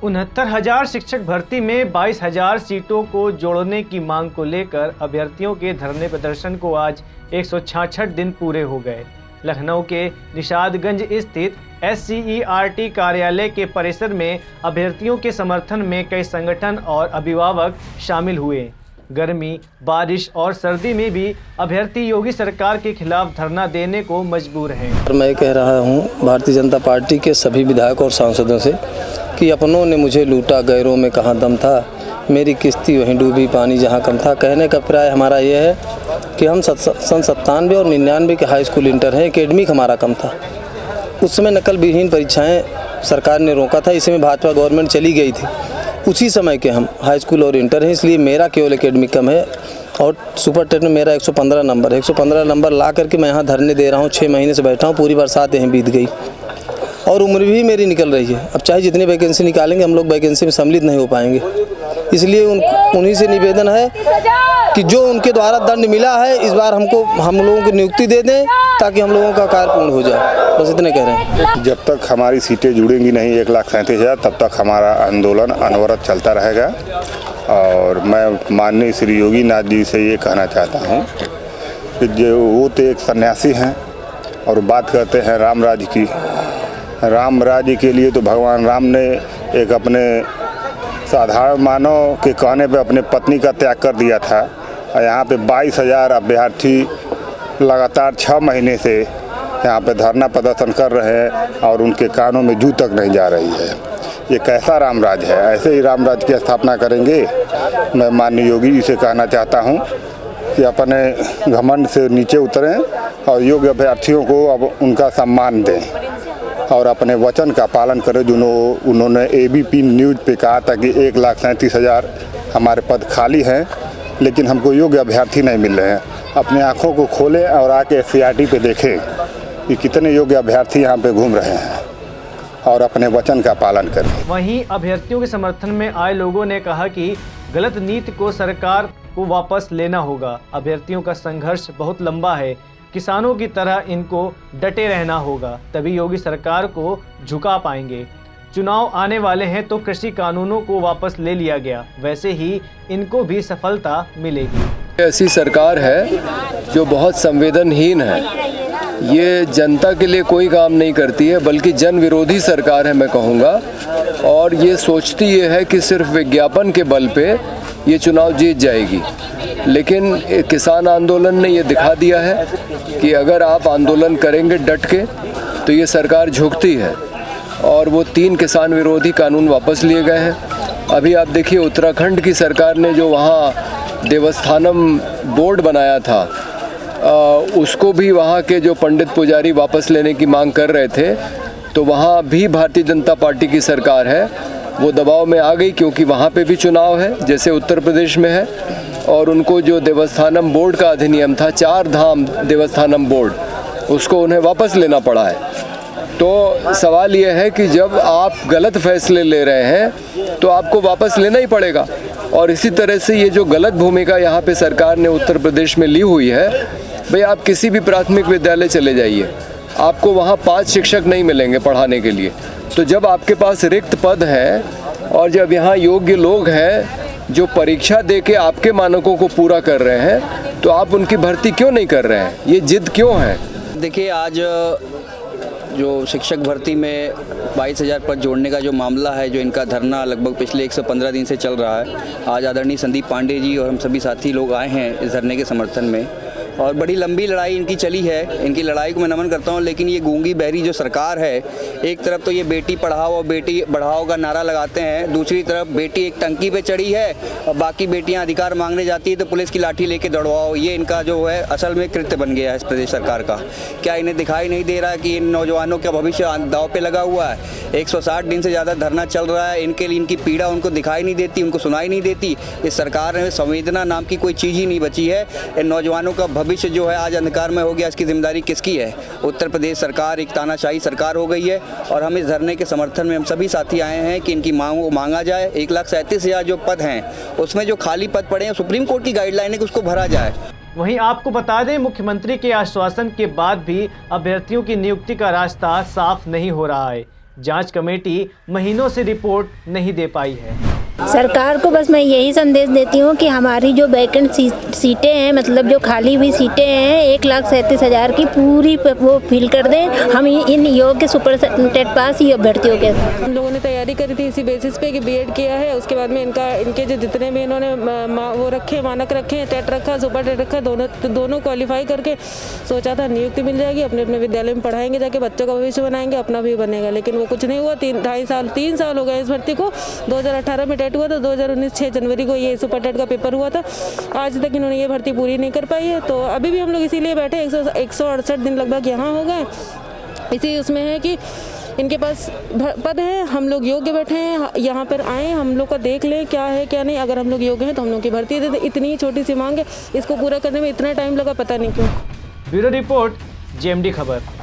69,000 शिक्षक भर्ती में 22,000 सीटों को जोड़ने की मांग को लेकर अभ्यर्थियों के धरने प्रदर्शन को आज 166 दिन पूरे हो गए। लखनऊ के निषादगंज स्थित SCERT कार्यालय के परिसर में अभ्यर्थियों के समर्थन में कई संगठन और अभिभावक शामिल हुए। गर्मी, बारिश और सर्दी में भी अभ्यर्थी योगी सरकार के खिलाफ धरना देने को मजबूर हैं। मैं कह रहा हूं भारतीय जनता पार्टी के सभी विधायकों और सांसदों से कि अपनों ने मुझे लूटा, गैरों में कहाँ दम था, मेरी किश्ती वहीं डूबी, पानी जहाँ कम था। कहने का प्राय हमारा यह है कि हम सन 97 और 99 के हाई स्कूल इंटर हैं, एकेडमिक हमारा कम था। उस समय नकल विहीन परीक्षाएं सरकार ने रोका था, इसमें भाजपा गवर्नमेंट चली गई थी। उसी समय के हम हाई स्कूल और इंटर हैं, इसलिए मेरा केवल एकेडमिक कम है और सुपर टेट में मेरा 115 नंबर है। 115 नंबर ला करके मैं यहाँ धरने दे रहा हूँ। 6 महीने से बैठा हूँ, पूरी बरसात यहीं बीत गई और उम्र भी मेरी निकल रही है। अब चाहे जितनी वैकेंसी निकालेंगे हम लोग वैकेंसी में सम्मिलित नहीं हो पाएंगे। इसलिए उन्हीं से निवेदन है कि जो उनके द्वारा दंड मिला है इस बार हम लोगों को नियुक्ति दे दें ताकि हम लोगों का कार्य पूर्ण हो जाए। बस इतने कह रहे हैं। जब तक हमारी सीटें जुड़ेंगी नहीं 1,37,000 तब तक हमारा आंदोलन अनवरत चलता रहेगा। और मैं माननीय श्री योगी नाथ जी से ये कहना चाहता हूँ कि जो वो तो एक सन्यासी हैं और बात करते हैं राम राज्य की। राम राज्य के लिए तो भगवान राम ने एक अपने साधारण मानव के कहने पे अपने पत्नी का त्याग कर दिया था। और यहाँ पे 22,000 अभ्यर्थी लगातार 6 महीने से यहाँ पे धरना प्रदर्शन कर रहे हैं और उनके कानों में जू तक नहीं जा रही है। ये कैसा राम राज है? ऐसे ही राम राज की स्थापना करेंगे? मैं माननीय योगी जी से कहना चाहता हूँ कि अपने घमंड से नीचे उतरें और योग्य अभ्यर्थियों को अब उनका सम्मान दें और अपने वचन का पालन करें। जो उन्होंने ABP न्यूज़ पे कहा था कि 1,37,000 हमारे पद खाली हैं लेकिन हमको योग्य अभ्यर्थी नहीं मिल रहे हैं। अपनी आँखों को खोलें और आके SCERT पे देखें कि कितने योग्य अभ्यर्थी यहाँ पे घूम रहे हैं और अपने वचन का पालन करें। वहीं अभ्यर्थियों के समर्थन में आए लोगों ने कहा कि गलत नीति को सरकार को वापस लेना होगा। अभ्यर्थियों का संघर्ष बहुत लंबा है, किसानों की तरह इनको डटे रहना होगा, तभी योगी सरकार को झुका पाएंगे। चुनाव आने वाले हैं तो कृषि कानूनों को वापस ले लिया गया, वैसे ही इनको भी सफलता मिलेगी। ऐसी सरकार है जो बहुत संवेदनहीन है, ये जनता के लिए कोई काम नहीं करती है बल्कि जन विरोधी सरकार है मैं कहूँगा। और ये सोचती ये है कि सिर्फ विज्ञापन के बल पे ये चुनाव जीत जाएगी। लेकिन किसान आंदोलन ने ये दिखा दिया है कि अगर आप आंदोलन करेंगे डट के तो ये सरकार झुकती है। और वो 3 किसान विरोधी कानून वापस लिए गए हैं। अभी आप देखिए उत्तराखंड की सरकार ने जो वहाँ देवस्थानम बोर्ड बनाया था उसको भी वहाँ के जो पंडित पुजारी वापस लेने की मांग कर रहे थे, तो वहाँ भी भारतीय जनता पार्टी की सरकार है वो दबाव में आ गई क्योंकि वहाँ पे भी चुनाव है जैसे उत्तर प्रदेश में है। और उनको जो देवस्थानम बोर्ड का अधिनियम था, 4 धाम देवस्थानम बोर्ड, उसको उन्हें वापस लेना पड़ा है। तो सवाल ये है कि जब आप गलत फैसले ले रहे हैं तो आपको वापस लेना ही पड़ेगा। और इसी तरह से ये जो गलत भूमिका यहाँ पे सरकार ने उत्तर प्रदेश में ली हुई है, भाई आप किसी भी प्राथमिक विद्यालय चले जाइए, आपको वहाँ 5 शिक्षक नहीं मिलेंगे पढ़ाने के लिए। तो जब आपके पास रिक्त पद हैं और जब यहाँ योग्य लोग हैं जो परीक्षा दे के आपके मानकों को पूरा कर रहे हैं, तो आप उनकी भर्ती क्यों नहीं कर रहे हैं? ये जिद क्यों है? देखिए, आज जो शिक्षक भर्ती में 22,000 पद जोड़ने का जो मामला है, जो इनका धरना लगभग पिछले 115 दिन से चल रहा है, आज आदरणीय संदीप पांडे जी और हम सभी साथी लोग आए हैं इस धरने के समर्थन में। और बड़ी लंबी लड़ाई इनकी चली है, इनकी लड़ाई को मैं नमन करता हूं। लेकिन ये गूंगी बहरी जो सरकार है, एक तरफ तो ये बेटी पढ़ाओ और बेटी बढ़ाओ का नारा लगाते हैं, दूसरी तरफ बेटी एक टंकी पे चढ़ी है और बाकी बेटियां अधिकार मांगने जाती है तो पुलिस की लाठी लेके दौड़वाओ। ये इनका जो है असल में कृत्य बन गया है इस प्रदेश सरकार का। क्या इन्हें दिखाई नहीं दे रहा कि इन नौजवानों का भविष्य दांव पे लगा हुआ है? 160 दिन से ज़्यादा धरना चल रहा है, इनके लिए इनकी पीड़ा उनको दिखाई नहीं देती, उनको सुनाई नहीं देती। इस सरकार में संवेदना नाम की कोई चीज़ ही नहीं बची है। इन नौजवानों का भविष्य जो है आज अंधकार में हो गया, इसकी जिम्मेदारी किसकी है? उत्तर प्रदेश सरकार एक तानाशाही सरकार हो गई है। और हम इस धरने के समर्थन में हम सभी साथी आए हैं कि इनकी मांग को मांगा जाए। 1,37,000 जो पद हैं उसमें जो खाली पद पड़े हैं, सुप्रीम कोर्ट की गाइडलाइन है कि उसको भरा जाए। वहीं आपको बता दें, मुख्यमंत्री के आश्वासन के बाद भी अभ्यर्थियों की नियुक्ति का रास्ता साफ नहीं हो रहा है। जांच कमेटी महीनों से रिपोर्ट नहीं दे पाई है। सरकार को बस मैं यही संदेश देती हूँ कि हमारी जो वैकेंट सीटें हैं, मतलब जो खाली हुई सीटें हैं 1,37,000 की पूरी वो फिल कर दें। हम इन योग्य सुपरटेट पास ही अभ्यर्थियों के हम लोगों ने तैयारी करी थी इसी बेसिस पे कि बीएड किया है, उसके बाद में इनके जो जितने भी इन्होंने वो रखे मानक रखे हैं, टेट रखा, सुपर टेट रखा, दोनों क्वालिफाई करके सोचा था नियुक्ति मिल जाएगी, अपने अपने विद्यालय में पढ़ाएंगे, जाके बच्चों का भविष्य बनाएंगे, अपना भी बनेगा। लेकिन वो कुछ नहीं हुआ। 3 साल हो गए इस भर्ती को। 2018 में टेट हुआ था, 2019 6 जनवरी को ये सुपर टेट का पेपर हुआ था। आज तक इन्होंने ये भर्ती पूरी नहीं कर पाई है। तो अभी भी हम लोग इसीलिए बैठे 168 दिन लगभग यहाँ हो गए। इसी उसमें है कि इनके पास पद है, हम लोग योग्य बैठे हैं, यहाँ पर आए, हम लोग का देख लें क्या है क्या नहीं। अगर हम लोग योग्य हैं तो हम लोग की भर्ती दे दें। इतनी छोटी सी मांग है, इसको पूरा करने में इतना टाइम लगा, पता नहीं क्यों। ब्यूरो रिपोर्ट, GMD खबर।